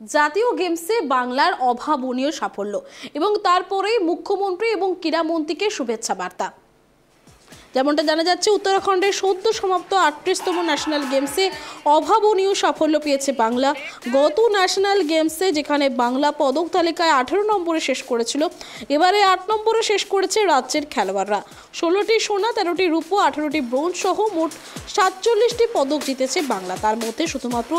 জাতীয় গেমসে বাংলার অভাবনীয় সাফল্য এবং তারপরেই মুখ্যমন্ত্রী এবং ক্রীড়ামন্ত্রীকে শুভেচ্ছা বার্তা। যেমনটা জানা যাচ্ছে, উত্তরাখণ্ডের সদ্য সমাপ্ত 38তম ন্যাশনাল গেমসে অভাবনীয় সাফল্য পেয়েছে বাংলা। গত ন্যাশনাল গেমসে যেখানে বাংলা পদক তালিকায় 18 নম্বরে শেষ করেছিল, এবারে 8 নম্বরে শেষ করেছে রাজ্যের খেলোয়াড়রা। 16টি সোনা, 13টি রূপো, 18টি ব্রোঞ্জ সহ মোট 47টি পদক জিতেছে বাংলা। তার মধ্যে শুধুমাত্র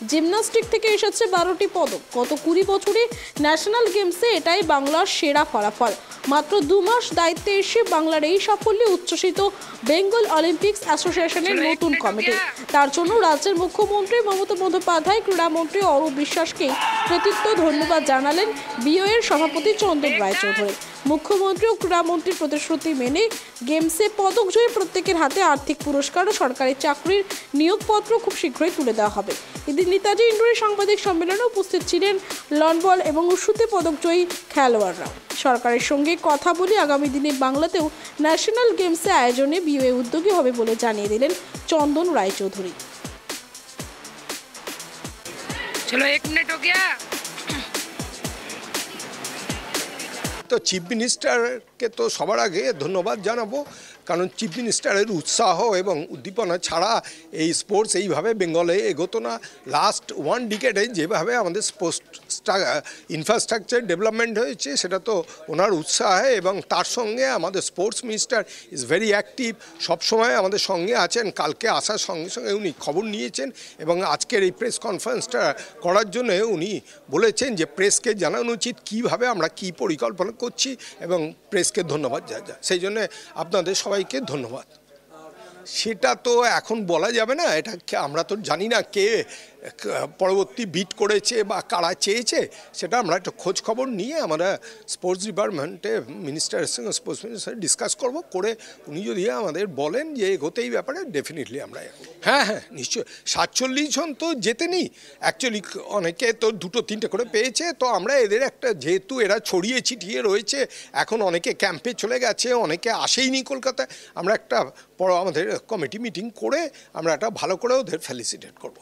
জিমন্যাস্টিক থেকে এসেছে 12টি পদক। গত 20 বছরে ন্যাশনাল গেমসে এটাই বাংলার সেরা ফলাফল। মাত্র 2 মাস দায়িত্বে এসে বাংলার এই সাফল্যে উচ্ছ্বসিত বেঙ্গল অলিম্পিক্স অ্যাসোসিয়েশনের নতুন কমিটি। তার জন্য রাজ্যের মুখ্যমন্ত্রী মমতা বন্দ্যোপাধ্যায় ক্রীড়ামন্ত্রী অরূপ বিশ্বাসকে কৃতিত্ব ধন্যবাদ জানালেন বিওএর সভাপতি চন্দন রায়চৌধুরী। মুখ্যমন্ত্রী ও ক্রীড়ামন্ত্রীর প্রতিশ্রুতি মেনে গেমসে পদক জয়ী প্রত্যেকের হাতে আর্থিক পুরস্কার ও সরকারি চাকরির নিয়োগপত্র খুব শীঘ্রই তুলে দেওয়া হবে। এদিন নেতাজি ইন্ডোরে সাংবাদিক সম্মেলনে উপস্থিত ছিলেন লন বল এবং উশুতে পদক জয়ী খেলোয়াড়রা। সরকারের সঙ্গে কথা বলে আগামী দিনে বাংলাতেও ন্যাশনাল গেমসে আয়োজনে বিওএ উদ্যোগী হবে বলে জানিয়ে দিলেন চন্দন রায়চৌধুরী। চলো 1 মিনিট हो गया। তো চিফ মিনিস্টারকে তো সবার আগে ধন্যবাদ জানাবো, কারণ চিফ মিনিস্টারের উৎসাহ এবং উদ্দীপনা ছাড়া এই স্পোর্টস এইভাবে বেঙ্গলে এগোতো না। লাস্ট 1 ডিকেডে যেভাবে আমাদের স্পোর্টস ইনফ্রাস্ট্রাকচার ডেভেলপমেন্ট হয়েছে, সেটা তো ওনার উৎসাহে, এবং তার সঙ্গে আমাদের sports minister is very active, সবসময় আমাদের সঙ্গে আছেন। কালকে আসার সঙ্গে সঙ্গে উনি খবর নিয়েছেন এবং আজকের এই প্রেস কনফারেন্সটা করার জন্য উনি বলেছেন যে প্রেসকে জানানো উচিত কীভাবে আমরা কী পরিকল্পনা করছি, এবং প্রেসকে ধন্যবাদ সেই জন্য আপনাদের সবাইকে ধন্যবাদ। সেটা তো এখন বলা যাবে না, এটা আমরা তো জানি না কে পরবর্তী বিট করেছে বা কারা চেয়েছে। সেটা আমরা একটা খোঁজ খবর নিয়ে আমরা স্পোর্টস ডিপার্টমেন্টে মিনিস্টারের সঙ্গে স্পোর্টস মিনিস্টার ডিসকাস করব, করে উনি যদি আমাদের বলেন যে এগোতেই ব্যাপারে ডেফিনেটলি আমরা হ্যাঁ নিশ্চয়ই 47 জন তো জেতেনি, অ্যাকচুয়ালি অনেকে তো 2-3টে করে পেয়েছে। তো আমরা এদের একটা, যেহেতু এরা ছড়িয়ে ছিটিয়ে রয়েছে, এখন অনেকে ক্যাম্পে চলে গেছে, অনেকে আসেইনি কলকাতায়, আমরা একটা আমাদের কমিটি মিটিং করে আমরা একটা ভালো করে ওদের ফেলিসিটেট করব।